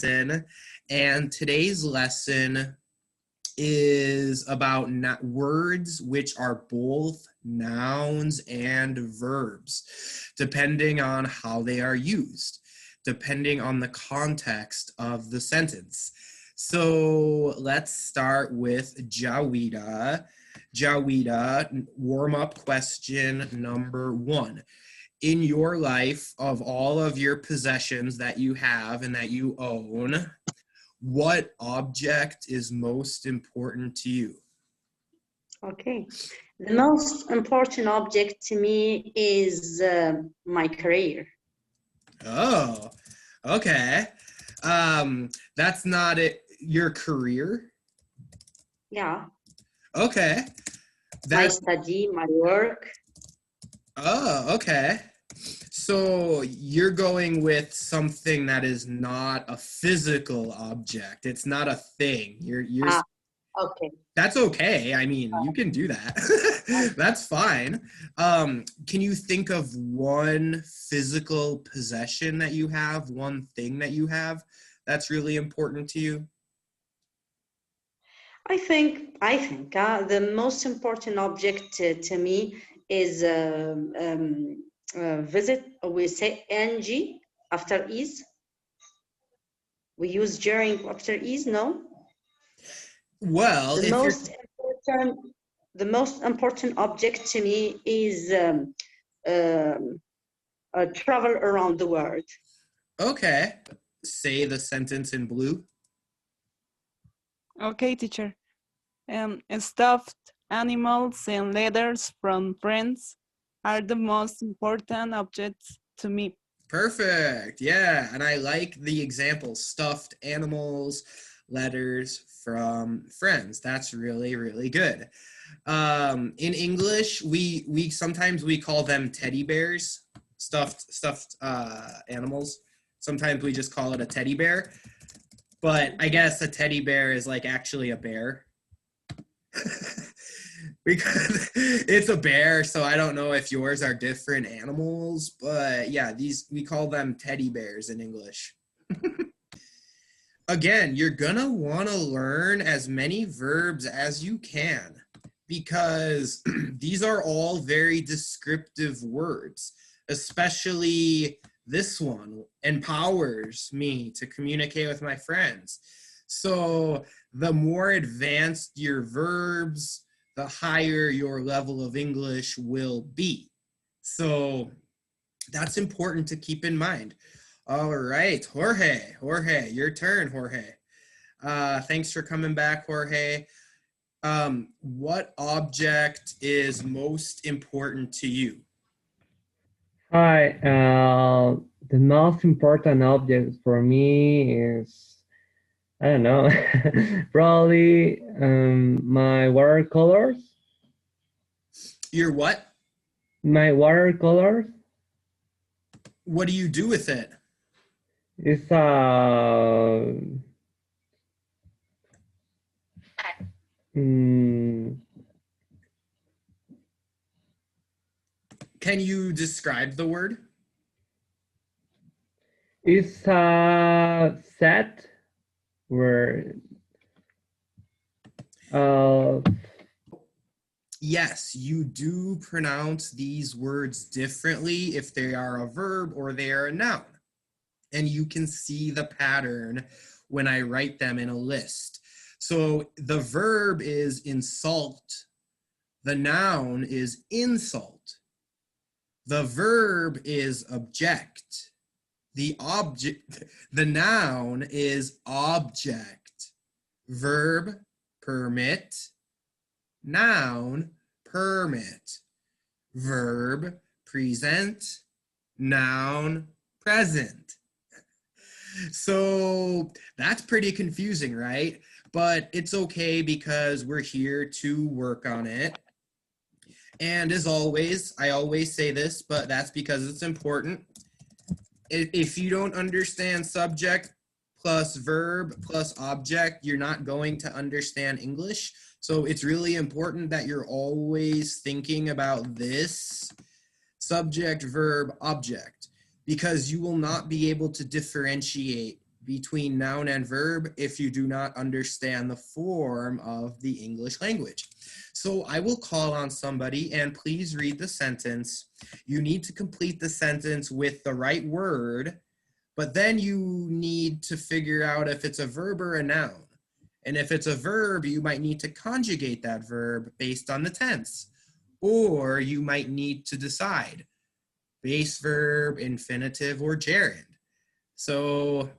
And today's lesson is about words which are both nouns and verbs, depending on how they are used, depending on the context of the sentence. So let's start with Jawida. Jawida, warm-up question number 1. In your life, of all of your possessions that you have and that you own, what object is most important to you? Okay. The most important object to me is my career. Oh, okay. That's not it. Your career? Yeah. Okay. My study, my work. Oh, okay. So you're going with something that is not a physical object. It's not a thing. You're Okay. That's okay. I mean, you can do that. That's fine. Can you think of one physical possession that you have, one thing that you have that's really important to you? I think the most important object to me is visit. We say ng after is. We use during after is. No. Well, the most important object to me is travel around the world. Okay. Say the sentence in blue. Okay, teacher. Stuffed animals and letters from friends are the most important objects to me. Perfect. Yeah. And I like the example, stuffed animals, letters from friends. That's really, really good. In English, we sometimes we call them teddy bears, stuffed animals. Sometimes we just call it a teddy bear. But I guess a teddy bear is like actually a bear. Because it's a bear, so I don't know if yours are different animals, but yeah, we call them teddy bears in English. Again, you're gonna want to learn as many verbs as you can because these are all very descriptive words, especially this one empowers me to communicate with my friends. So the more advanced your verbs, the higher your level of English will be. So that's important to keep in mind. All right, Jorge, your turn, Jorge. Thanks for coming back, Jorge. What object is most important to you? Hi, the most important object for me is, I don't know, probably my watercolors. Your what? My watercolors. What do you do with it? It's Can you describe the word? It's a set where Yes, you do pronounce these words differently if they are a verb or they are a noun. And you can see the pattern when I write them in a list. So the verb is insult. The noun is insult. The verb is object. The noun is object. Verb, permit. Noun, permit. Verb, present. Noun, present. So that's pretty confusing, right? But it's okay because we're here to work on it. And as always, I always say this, but that's because it's important. If you don't understand subject plus verb plus object, you're not going to understand English. So it's really important that you're always thinking about this subject, verb, object, because you will not be able to differentiate between noun and verb if you do not understand the form of the English language. So I will call on somebody and please read the sentence. You need to complete the sentence with the right word, but then you need to figure out if it's a verb or a noun. And if it's a verb, you might need to conjugate that verb based on the tense. Or you might need to decide base verb, infinitive, or gerund. So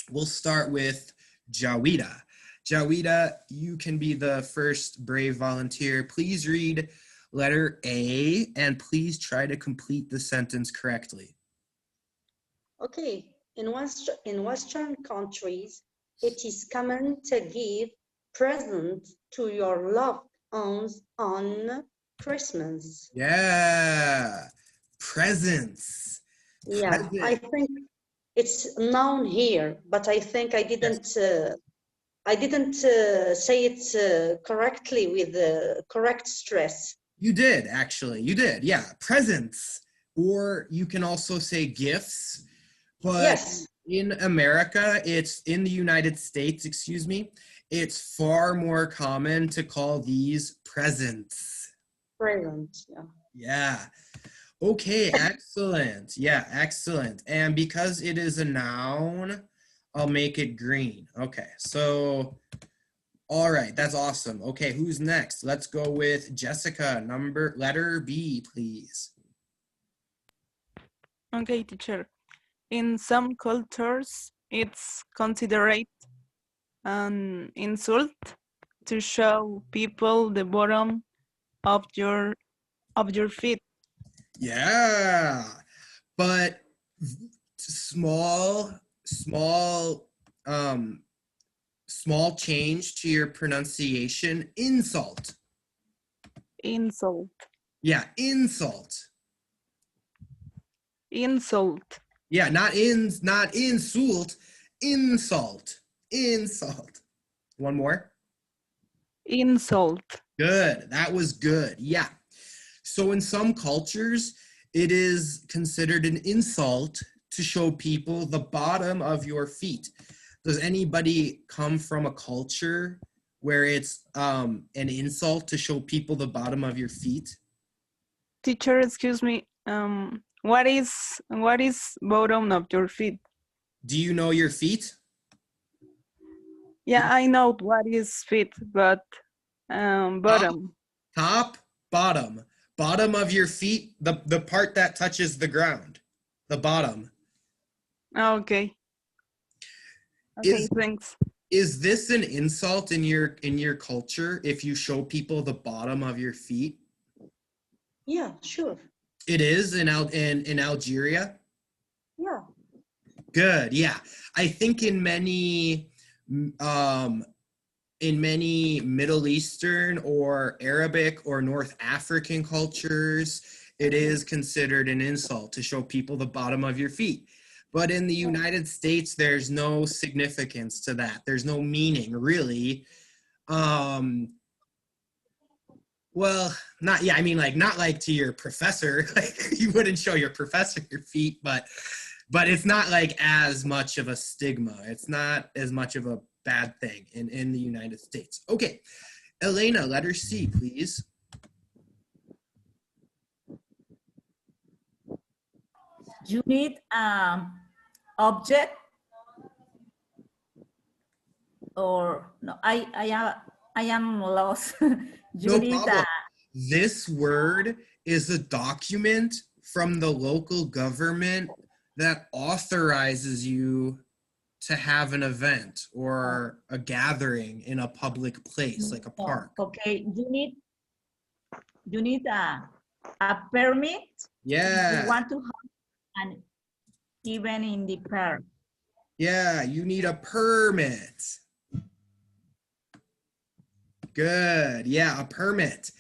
we'll start with Jawida. Jawida, you can be the first brave volunteer. Please read letter A and please try to complete the sentence correctly. Okay, in Western countries, it is common to give presents to your loved ones on Christmas. Yeah, presents. Yeah, I think it's noun here, but I think I didn't say it correctly with the correct stress. You did, actually. You did, yeah. Presents. Or you can also say gifts. But Yes. in America, it's in the United States, excuse me, it's far more common to call these presents. Present, yeah. Yeah. Okay, excellent. Yeah, excellent. And because it is a noun, I'll make it green. Okay, so, all right, that's awesome. Okay, who's next? Let's go with Jessica, letter B, please. Okay, teacher. In some cultures, it's considered an insult to show people the bottom of your feet. Yeah, but small change to your pronunciation. Insult. Insult. Yeah, insult. Insult. Yeah, not insult. Insult. Insult. One more. Insult. Good. That was good. Yeah. So in some cultures, it is considered an insult to show people the bottom of your feet. Does anybody come from a culture where it's an insult to show people the bottom of your feet? Teacher, excuse me. What is bottom of your feet? Do you know your feet? Yeah, I know what is feet, but bottom. Top, bottom. Bottom of your feet, the part that touches the ground. The bottom. Okay. Okay, thanks. Is this an insult in your culture if you show people the bottom of your feet? Yeah, sure. It is in Algeria? Yeah. Good, yeah. I think in many Middle Eastern or Arabic or North African cultures, it is considered an insult to show people the bottom of your feet. But in the United States, there's no significance to that. There's no meaning, really. Well, not like to your professor. Like you wouldn't show your professor your feet, but it's not like as much of a stigma. It's not as much of a bad thing in the United States. Okay, Elena, letter C, please. You need object or no? I am lost. You No need problem. This word is a document from the local government that authorizes you to have an event or a gathering in a public place like a park. Okay, you need a permit. Yeah. You want to have an event in the park. Yeah, you need a permit. Good. Yeah, a permit.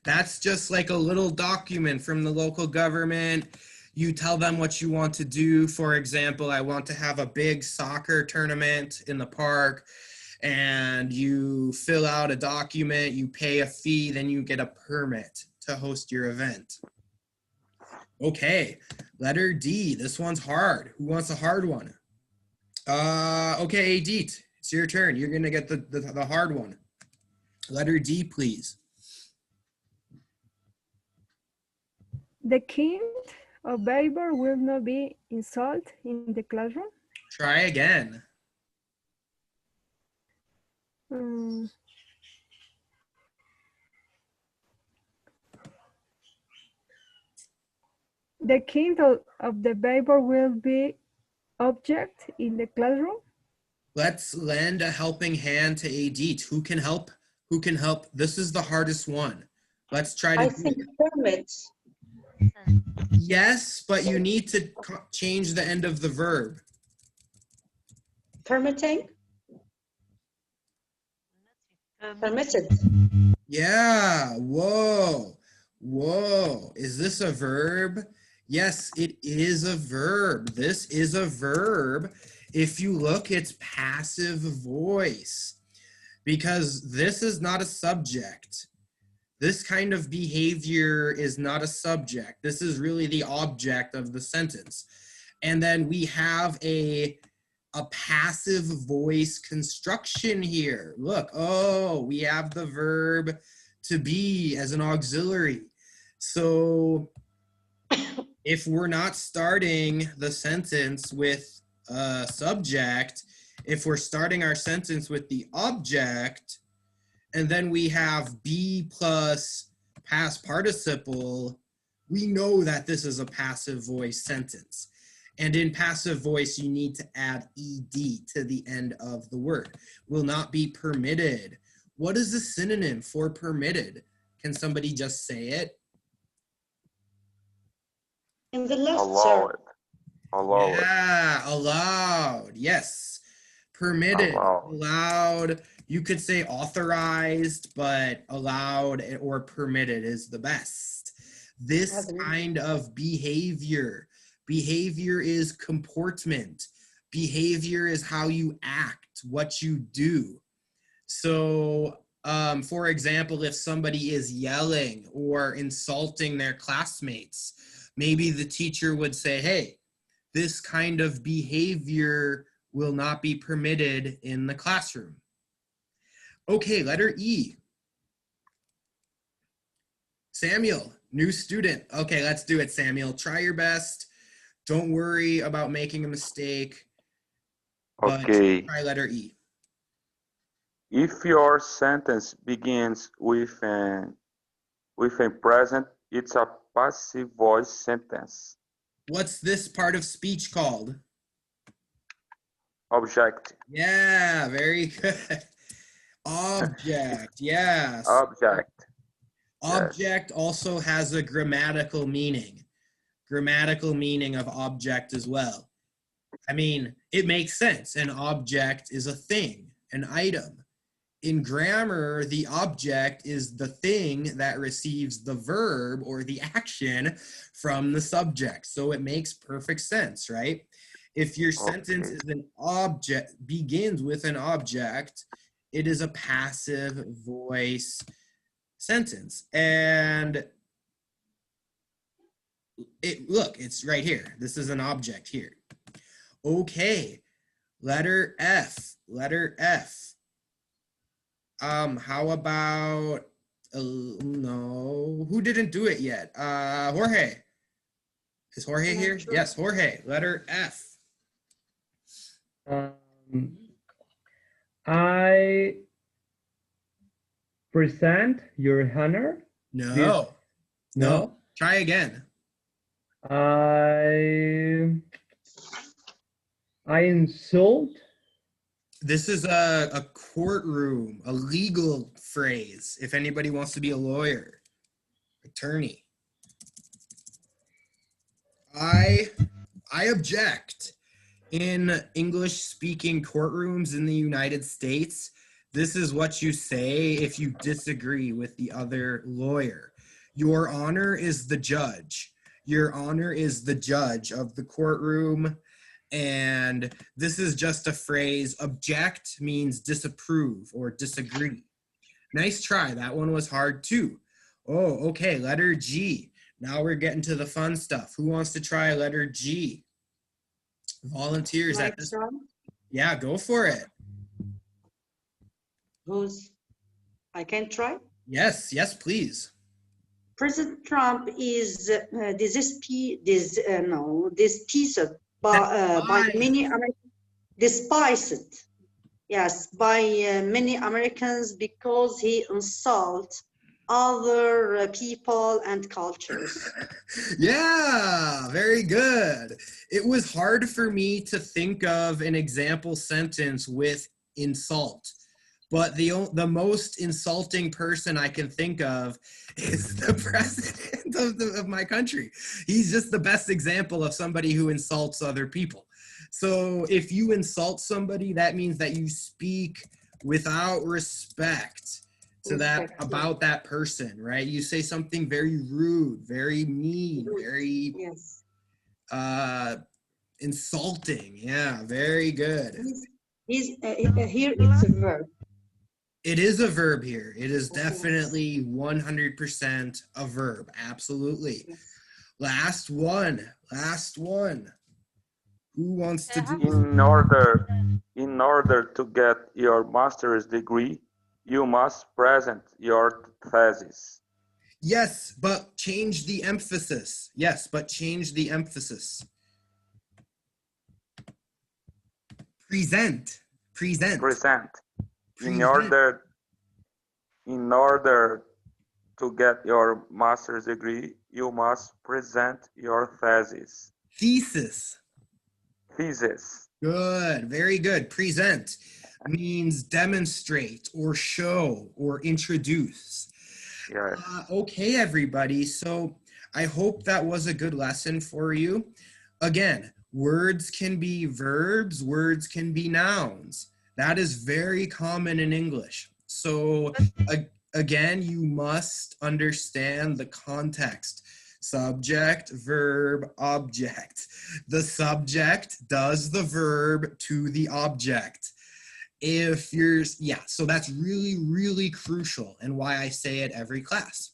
That's just like a little document from the local government. You tell them what you want to do. For example, I want to have a big soccer tournament in the park, and you fill out a document, you pay a fee, then you get a permit to host your event. Okay, letter D. This one's hard. Who wants a hard one? Okay, Deet, it's your turn. You're gonna get the hard one. Letter D, please. The kind of behavior will not be insult in the classroom. Try again. Mm, the kind of the behavior will be object in the classroom. Let's lend a helping hand to Deet. Who can help? Who can help? This is the hardest one. Let's try to I do think it. permits. Yes, but you need to change the end of the verb. Permitting. Permitted. Yeah, whoa, whoa. Is this a verb? Yes, it is a verb. This is a verb. If you look, it's passive voice because this is not a subject. This kind of behavior is not a subject. This is really the object of the sentence. And then we have a passive voice construction here. Look, oh, we have the verb to be as an auxiliary. So if we're not starting the sentence with a subject, if we're starting our sentence with the object, and then we have be plus past participle, we know that this is a passive voice sentence. And in passive voice, you need to add ed to the end of the word. Will not be permitted. What is the synonym for permitted? Can somebody just say it? In the left, Allow sir. it. Allow it. Yeah, allowed. Yes. Permitted, Allowed. allowed. You could say authorized, but allowed or permitted is the best. This kind of behavior. Behavior is comportment. Behavior is how you act, what you do. So, for example, if somebody is yelling or insulting their classmates, maybe the teacher would say, hey, this kind of behavior will not be permitted in the classroom. Okay, letter E. Samuel, new student. Okay, let's do it, Samuel. Try your best. Don't worry about making a mistake. But Okay. try letter E. If your sentence begins with a present, it's a passive voice sentence. What's this part of speech called? Object. Yeah, very good. Object, yes. Object. Object also has a grammatical meaning. Grammatical meaning of object as well. I mean, it makes sense. An object is a thing, an item. In grammar, the object is the thing that receives the verb or the action from the subject. So it makes perfect sense, right? If your sentence is an object, begins with an object, it is a passive voice sentence. And look, it's right here. This is an object here. Okay, letter F, letter F. How about, no, who didn't do it yet? Jorge. Is Jorge here? Sure. Yes, Jorge, letter F. I present your honor. No. No. Try again. I insult. This is a courtroom, a legal phrase. If anybody wants to be a lawyer, attorney. I object. In English-speaking courtrooms in the United States, this is what you say if you disagree with the other lawyer. Your Honor is the judge. Your Honor is the judge of the courtroom. And this is just a phrase. Object means disapprove or disagree. Nice try. That one was hard too. Oh, okay. Letter G. Now we're getting to the fun stuff. Who wants to try letter G? Volunteers at this. Yeah, go for it. I can try. Yes, yes, please. President Trump is despised by many despised, yes, by many Americans because he insults other people and cultures. Yeah, very good. It was hard for me to think of an example sentence with insult, but the most insulting person I can think of is the president of my country. He's just the best example of somebody who insults other people. So if you insult somebody, that means that you speak without respect to that about that person, right? You say something very rude, very mean, very Yes. insulting. Yeah, very good. Here it's a verb. It is a verb here. It is definitely 100% a verb. Absolutely. Yes. Last one. Who wants to do? In order to get your master's degree, you must present your thesis. Yes, but change the emphasis. Yes, but change the emphasis. Present. In order to get your master's degree, you must present your thesis. Thesis. Good, very good. Present means demonstrate or show or introduce. Yes. Okay, everybody. So I hope that was a good lesson for you. Again, words can be verbs, words can be nouns. That is very common in English. So again, you must understand the context. Subject, verb, object. The subject does the verb to the object. So that's really, really crucial and why I say it every class.